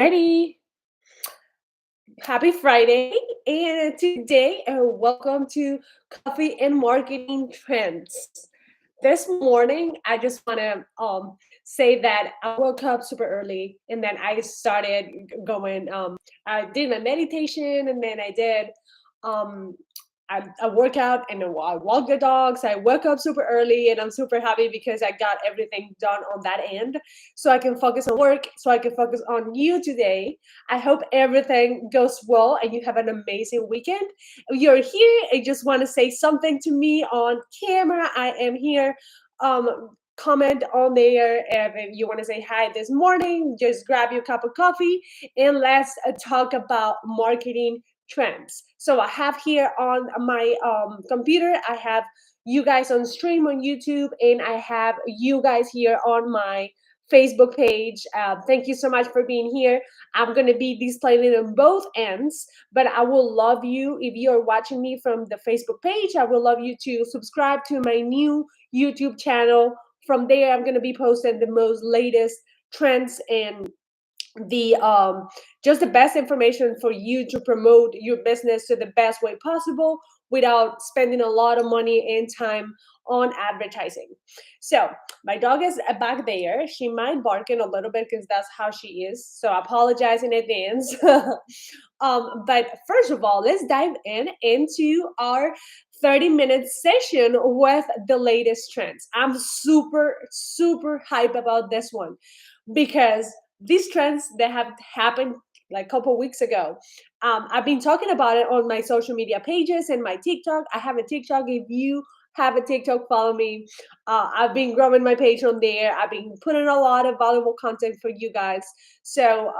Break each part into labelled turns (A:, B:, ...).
A: Alrighty, happy Friday, and today, welcome to Coffee and Marketing Trends. This morning, I just want to say that I woke up super early, and then I started going. I did my meditation, and then um, I work out and I walk the dogs. I woke up super early, and I'm super happy because I got everything done on that end, so I can focus on work, so I can focus on you today. I hope everything goes well and you have an amazing weekend. You're here. I just want to say something to me on camera. I am here. Comment on there if you want to say hi this morning. Just grab your cup of coffee and let's talk about marketing trends. So I have here on my computer, I have you guys on stream on YouTube, and I have you guys here on my Facebook page. Thank you so much for being here. I'm going to be displaying it on both ends, but I will love you if you're watching me from the Facebook page. I will love you to subscribe to my new YouTube channel. From there, I'm going to be posting the most latest trends and the just the best information for you to promote your business to the best way possible without spending a lot of money and time on advertising. So my dog is back there. She might bark in a little bit because that's how she is, so I apologize in advance. But first of all, let's dive into our 30-minute session with the latest trends. I'm super hype about this one because these trends that have happened like a couple weeks ago. I've been talking about it on my social media pages and my TikTok. I have a TikTok. If you have a TikTok, follow me. I've been growing my page on there. I've been putting a lot of valuable content for you guys. So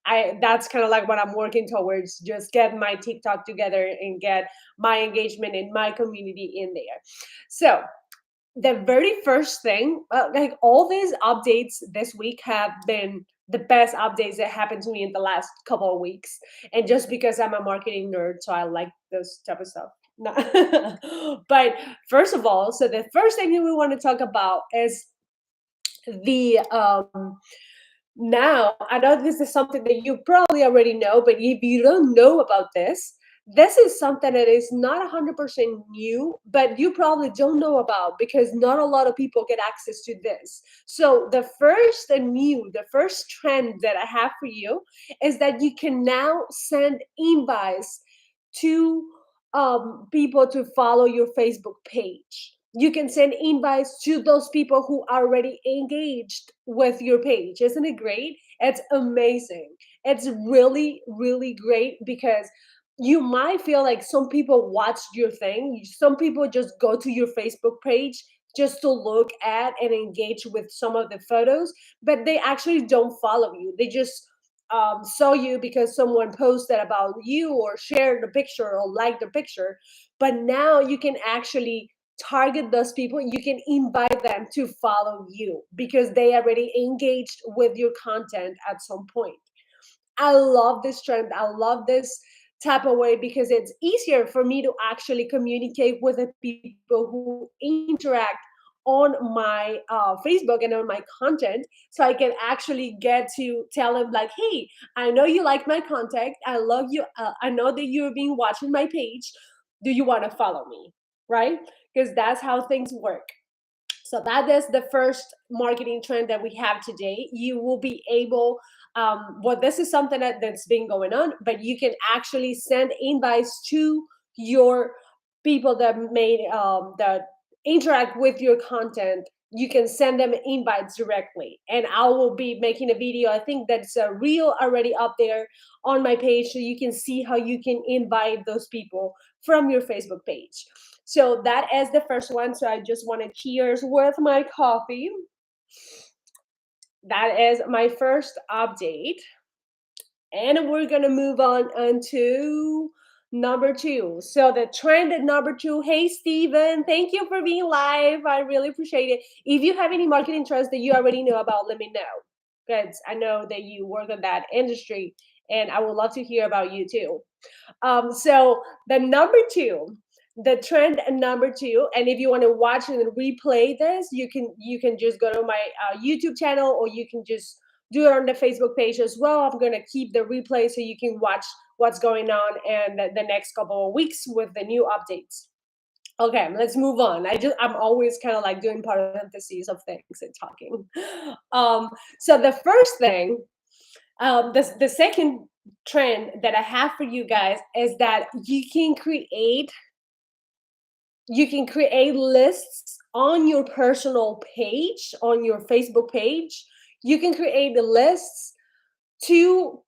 A: I that's kind of like what I'm working towards. Just get my TikTok together and get my engagement in my community in there. So the very first thing, like all these updates this week have been the best updates that happened to me in the last couple of weeks. And just because I'm a marketing nerd, so I like this type of stuff. But first of all, so the first thing that we want to talk about is the now, I know this is something that you probably already know, but if you don't know about this, this is something that is not 100% new, but you probably don't know about because not a lot of people get access to this. So, the first trend that I have for you is that you can now send invites to people to follow your Facebook page. You can send invites to those people who are already engaged with your page. Isn't it great? It's amazing. It's really great because you might feel like some people watched your thing. Some people just go to your Facebook page just to look at and engage with some of the photos, but they actually don't follow you. They just saw you because someone posted about you or shared the picture or liked the picture. But now you can actually target those people. You can invite them to follow you because they already engaged with your content at some point. I love this trend. I love this type of way because it's easier for me to actually communicate with the people who interact on my Facebook and on my content, so I can actually get to tell them like, "Hey, I know you like my content. I love you. I know that you've been watching my page. Do you want to follow me?" Right? Because that's how things work. So that is the first marketing trend that we have today. You will be able, well, this is something that's been going on, but you can actually send invites to your people that made that interact with your content. You can send them invites directly, and I will be making a video. I think that's a reel already up there on my page, so you can see how you can invite those people from your Facebook page. So that is the first one. So I just want to cheers with my coffee. That is my first update. And we're going to move on to number two. So the trend at number two. Hey, Steven, thank you for being live. I really appreciate it. If you have any marketing trends that you already know about, let me know. Because I know that you work in that industry and I would love to hear about you too. So the number two, the trend number two, and if you want to watch and replay this, you can just go to my YouTube channel, or you can just do it on the Facebook page as well. I'm going to keep the replay so you can watch what's going on in the next couple of weeks with the new updates. Okay, let's move on. I'm always kind of like doing parentheses of things and talking. Um, so the first thing, the second trend that I have for you guys is that you can create lists on your personal page, on your Facebook page. You can create the lists to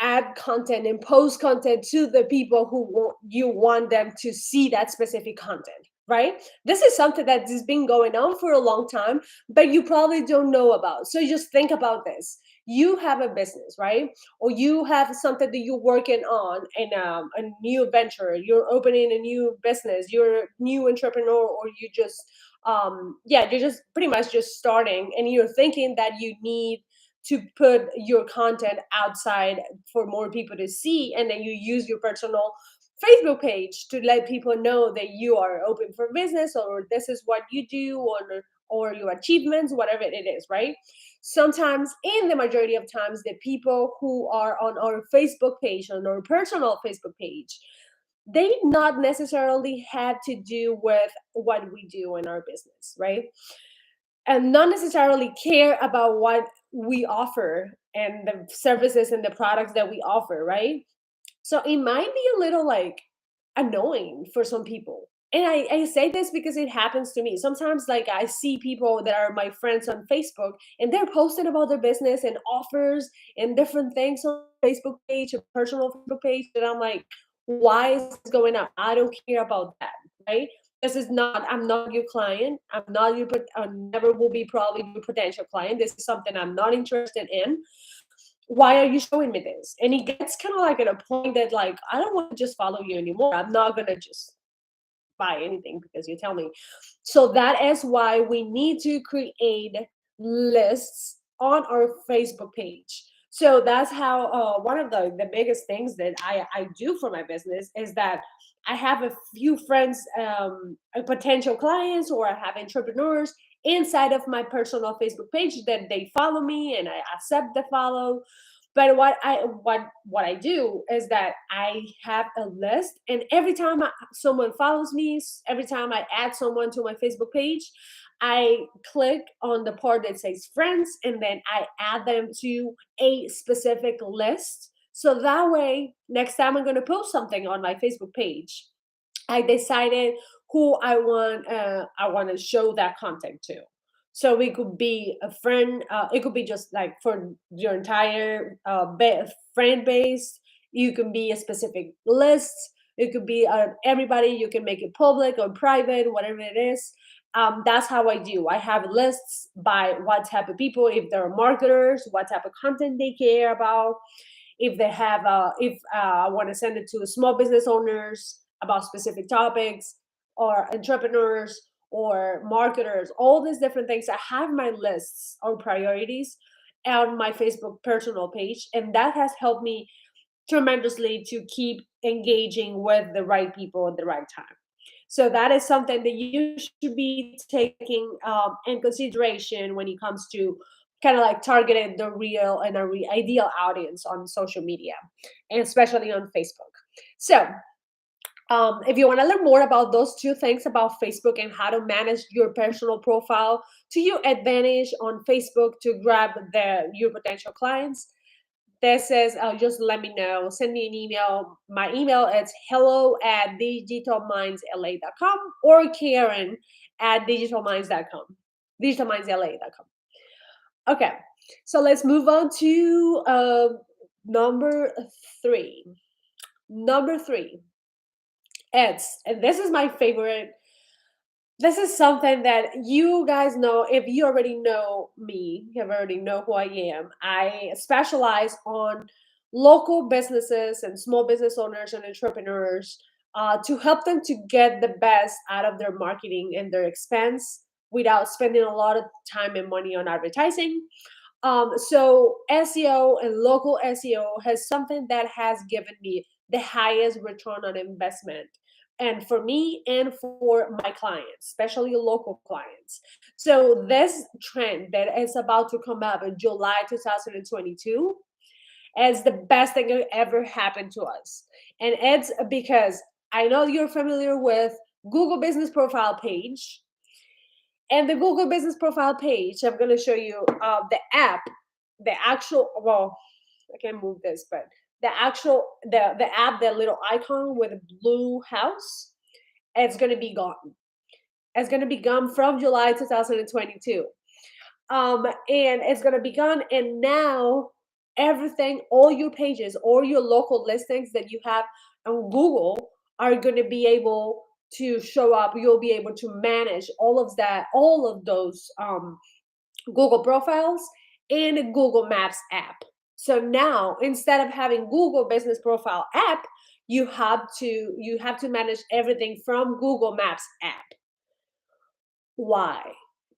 A: add content and post content to the people you want them to see that specific content, right? This is something that has been going on for a long time, but you probably don't know about. So just think about this. You have a business, right? Or you have something that you're working on in a new venture. You're opening a new business. You're a new entrepreneur, or you're just pretty much just starting, and you're thinking that you need to put your content outside for more people to see, and then you use your personal Facebook page to let people know that you are open for business, or this is what you do, or your achievements, whatever it is, right? Sometimes, in the majority of times, the people who are on our Facebook page, on our personal Facebook page, they not necessarily have to do with what we do in our business, right? And not necessarily care about what we offer and the services and the products that we offer, right? So it might be a little like annoying for some people. And I say this because it happens to me. Sometimes, like, I see people that are my friends on Facebook, and they're posting about their business and offers and different things on Facebook page, a personal Facebook page. And I'm like, why is this going on? I don't care about that, right? I'm not your client. I never will be probably your potential client. This is something I'm not interested in. Why are you showing me this? And it gets kind of like at a point that, like, I don't want to just follow you anymore. I'm not gonna just buy anything because you tell me. So that is why we need to create lists on our Facebook page. So that's how one of the biggest things that I do for my business is that I have a few friends, potential clients, or I have entrepreneurs inside of my personal Facebook page that they follow me, and I accept the follow. But what I do is that I have a list, and every time someone follows me, every time I add someone to my Facebook page, I click on the part that says friends, and then I add them to a specific list. So that way, next time I'm going to post something on my Facebook page, I decided who I want to show that content to. So it could be a friend. It could be just like for your entire friend base. You can be a specific list. It could be everybody. You can make it public or private, whatever it is. That's how I do. I have lists by what type of people. If they're marketers, what type of content they care about. If they have, if I want to send it to small business owners about specific topics, or entrepreneurs, or marketers, all these different things. I have my lists or priorities on my Facebook personal page, and that has helped me tremendously to keep engaging with the right people at the right time. So that is something that you should be taking in consideration when it comes to kind of like targeting the real and ideal audience on social media, and especially on Facebook. So if you want to learn more about those two things about Facebook and how to manage your personal profile to your advantage on Facebook to grab your potential clients, this is just let me know. Send me an email. My email is hello@digitalmindsla.com, or Karen@digitalminds.com. Digitalmindsla.com. Okay, so let's move on to number three. Number three, and this is my favorite. This is something that you guys know. If you already know me, you already know who I am. I specialize on local businesses and small business owners and entrepreneurs, to help them to get the best out of their marketing and their expense without spending a lot of time and money on advertising. So SEO and local SEO has something that has given me the highest return on investment and for me and for my clients, especially local clients. So this trend that is about to come up in July 2022 is the best thing that ever happened to us. And it's because I know you're familiar with Google Business Profile page. And the Google Business Profile page, I'm going to show you the app, the actual, well, I can't move this, but the app, the little icon with a blue house, it's going to be gone. It's going to be gone from July 2022. And it's going to be gone. And now everything, all your pages, all your local listings that you have on Google are going to be able to show up. You'll be able to manage all of that, all of those Google profiles in a Google Maps app. So now instead of having Google Business Profile app, you have to manage everything from Google Maps app. Why?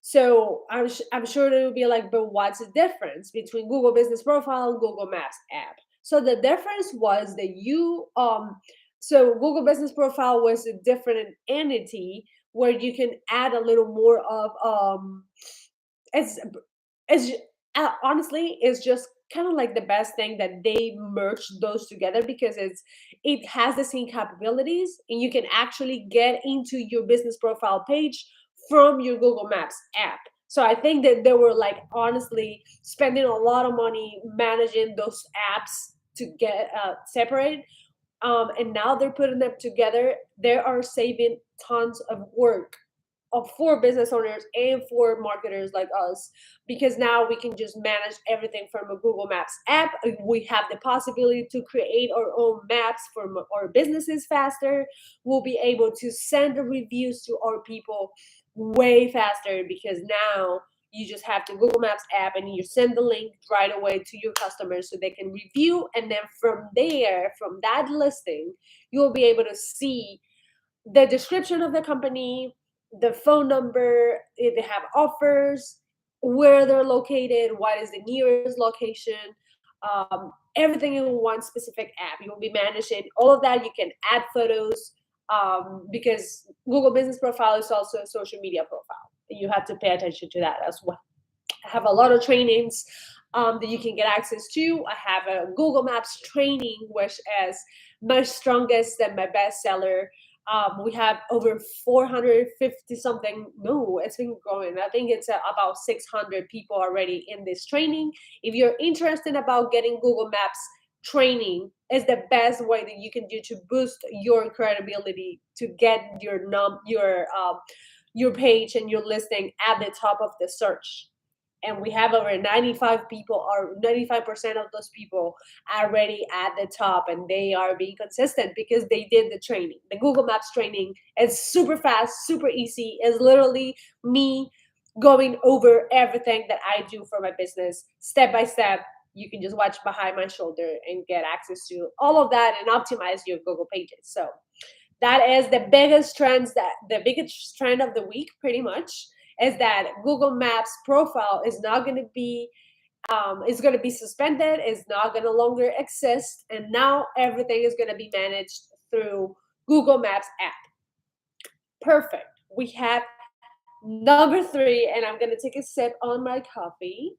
A: So I'm sure they will be like, but what's the difference between Google Business Profile and Google Maps app? So the difference was that so Google Business Profile was a different entity where you can add a little more of it's it's honestly it's just kind of like the best thing that they merged those together, because it has the same capabilities and you can actually get into your business profile page from your Google Maps app. So I think that they were like honestly spending a lot of money managing those apps to get separate, and now they're putting them together. They are saving tons of work for business owners and for marketers like us, because now we can just manage everything from a Google Maps app. We have the possibility to create our own maps for our businesses faster. We'll be able to send the reviews to our people way faster, because now you just have the Google Maps app and you send the link right away to your customers so they can review. And then from there, from that listing, you'll be able to see the description of the company, the phone number, if they have offers, where they're located, what is the nearest location, everything in one specific app. You'll be managing all of that. You can add photos, because Google Business Profile is also a social media profile. You have to pay attention to that as well. I have a lot of trainings that you can get access to. I have a Google Maps training, which is my strongest and my best seller. We have over 450 something. No, it's been growing. I think it's about 600 people already in this training. If you're interested about getting Google Maps training, is the best way that you can do to boost your credibility, to get your page and your listing at the top of the search. And we have over 95 people, or 95% of those people already at the top, and they are being consistent because they did the training. The Google Maps training is super fast, super easy. It's literally me going over everything that I do for my business step by step. You can just watch behind my shoulder and get access to all of that and optimize your Google pages. So that is the biggest trend of the week, pretty much, is that Google Maps profile is not going to be suspended, is not going to longer exist, and now everything is going to be managed through Google Maps app. Perfect. We have number 3, and I'm going to take a sip on my coffee.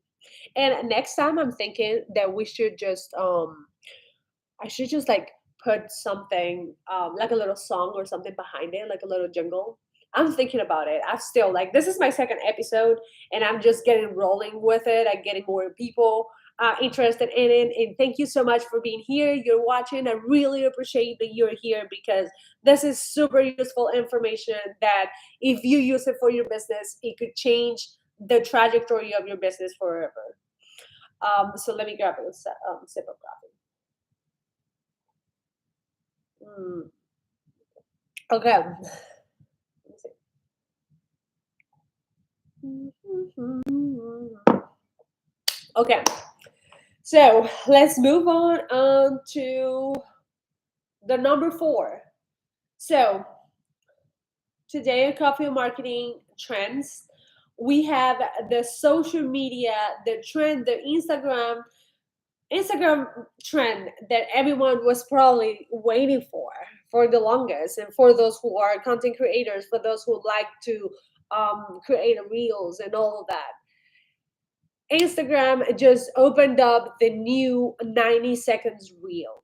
A: And next time, I'm thinking that we should just I should just like put something like a little song or something behind it, like a little jingle. I'm thinking about it. I'm still like, this is my second episode and I'm just getting rolling with it. I'm getting more people interested in it. And thank you so much for being here. You're watching. I really appreciate that you're here, because this is super useful information that if you use it for your business, it could change the trajectory of your business forever. So let me grab a sip of coffee. Mm. Okay. Let me see. Okay. So let's move on to the number 4. So today in coffee marketing trends, we have the social media, the trend, the Instagram Instagram trend that everyone was probably waiting for the longest, and for those who are content creators, for those who like to create reels and all of that. Instagram just opened up the new 90 seconds reel.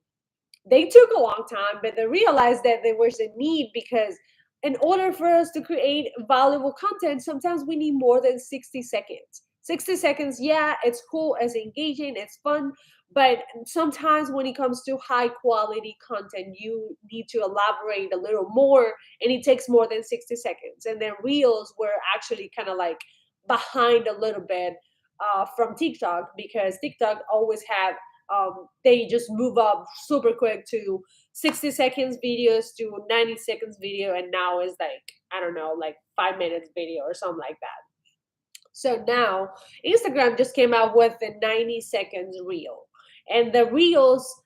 A: They took a long time, but they realized that there was a need, because in order for us to create valuable content, sometimes we need more than 60 seconds. 60 seconds, yeah, it's cool, it's engaging, it's fun, but sometimes when it comes to high quality content, you need to elaborate a little more, and it takes more than 60 seconds. And then reels were actually kind of like behind a little bit from TikTok, because TikTok always had they just move up super quick to 60 seconds videos to 90 seconds video, and now is like, I don't know, like 5 minutes video or something like that. So now Instagram just came out with the 90 seconds reel, and the reels,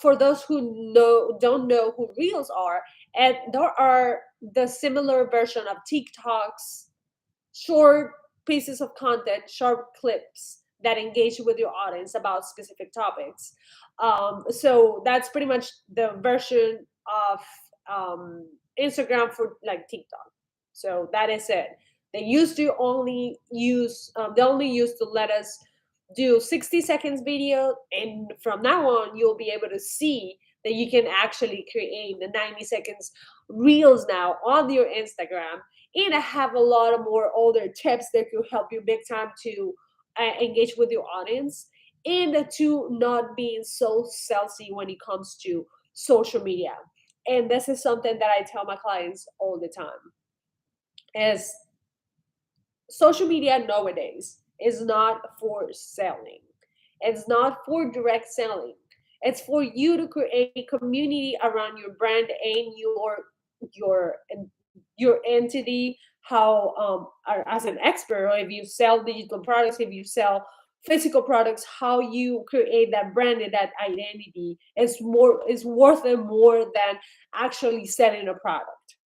A: for those who don't know who reels are, and there are the similar version of TikToks, short pieces of content, short clips that engage with your audience about specific topics. So that's pretty much the version of Instagram for like TikTok. So that is it. They only used to let us do 60 seconds video, and from now on you'll be able to see that you can actually create the 90 seconds reels now on your Instagram. And I have a lot of more older tips that could help you big time to engage with your audience, and to not being so salesy when it comes to social media. And this is something that I tell my clients all the time: is social media nowadays is not for selling. It's not for direct selling. It's for you to create a community around your brand and your your entity. How as an expert, or if you sell digital products, if you sell physical products, how you create that brand and that identity is worth it more than actually selling a product.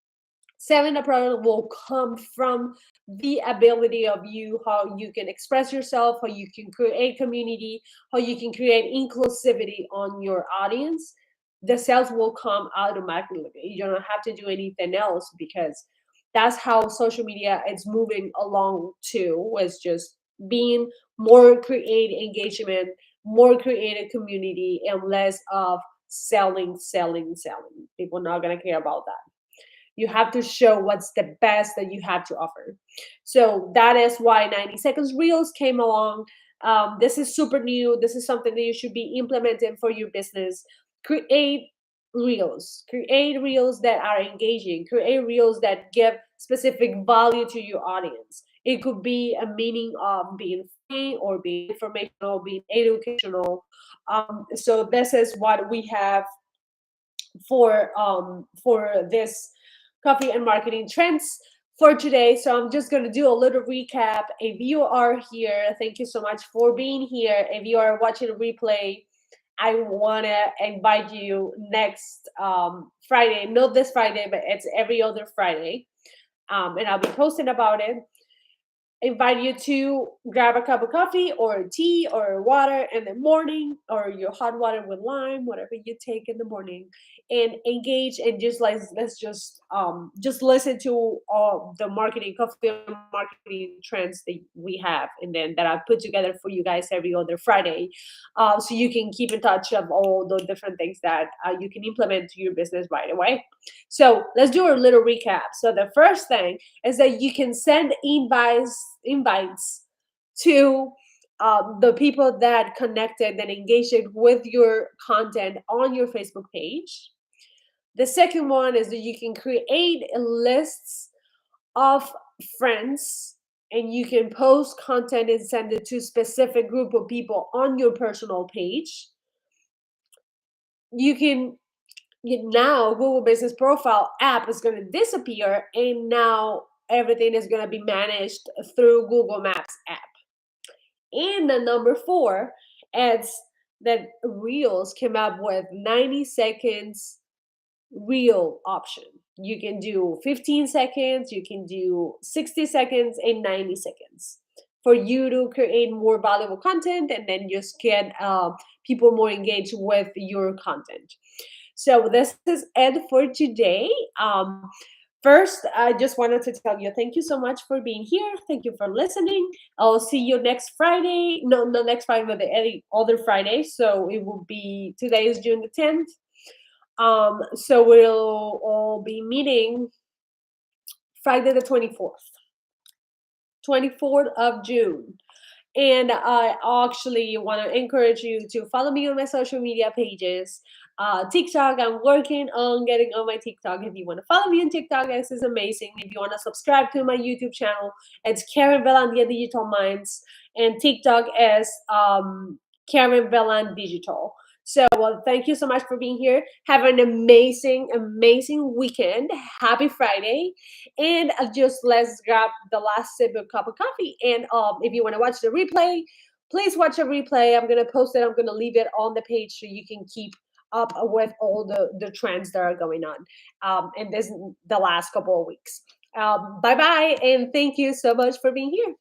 A: Selling a product will come from the ability of you, how you can express yourself, how you can create community, how you can create inclusivity on your audience. The sales will come automatically. You don't have to do anything else, because that's how social media is moving along too, is just being more create engagement, more creative community, and less of selling. People not gonna care about that. You have to show what's the best that you have to offer. So that is why 90 seconds reels came along. This is super new. This is something that you should be implementing for your business. Create create reels that are engaging, create reels that give specific value to your audience. It could be a meaning of being funny, or being informational, being educational. So this is what we have for this coffee and marketing trends for today. So I'm just going to do a little recap. If you are here, thank you so much for being here. If you are watching a replay, I want to invite you next Friday, not this Friday, but it's every other Friday. And I'll be posting about it. Invite you to grab a cup of coffee or tea or water in the morning, or your hot water with lime, whatever you take in the morning, and engage, and just like, let's just listen to all the marketing coffee and marketing trends that we have, and then that I put together for you guys every other Friday, so you can keep in touch of all the different things that you can implement to your business right away. So let's do a little recap. So the first thing is that you can send invites to the people that connected and engaged with your content on your Facebook page. The second one is that you can create lists of friends, and you can post content and send it to specific group of people on your personal page. You can Now Google Business Profile app is going to disappear, and now everything is going to be managed through Google Maps app. And the number four, it's that Reels came up with 90 seconds reel option. You can do 15 seconds, you can do 60 seconds, and 90 seconds. for you to create more valuable content and then just get people more engaged with your content. So this is it for today. First, I just wanted to tell you thank you so much for being here. Thank you for listening. I'll see you next Friday. No, not next Friday, but the other Friday. So it will be, today is June the 10th. So we'll all be meeting Friday the 24th of June. And I actually want to encourage you to follow me on my social media pages. TikTok, I'm working on getting on my TikTok. If you want to follow me on TikTok, this is amazing. If you want to subscribe to my YouTube channel, it's Karen Velandia Digital Minds. And TikTok is Karen Velan Digital. So, thank you so much for being here. Have an amazing, amazing weekend. Happy Friday. And just let's grab the last sip of cup of coffee. And if you want to watch the replay, please watch the replay. I'm going to post it. I'm going to leave it on the page so you can keep up with all the trends that are going on in the last couple of weeks. Bye bye. And thank you so much for being here.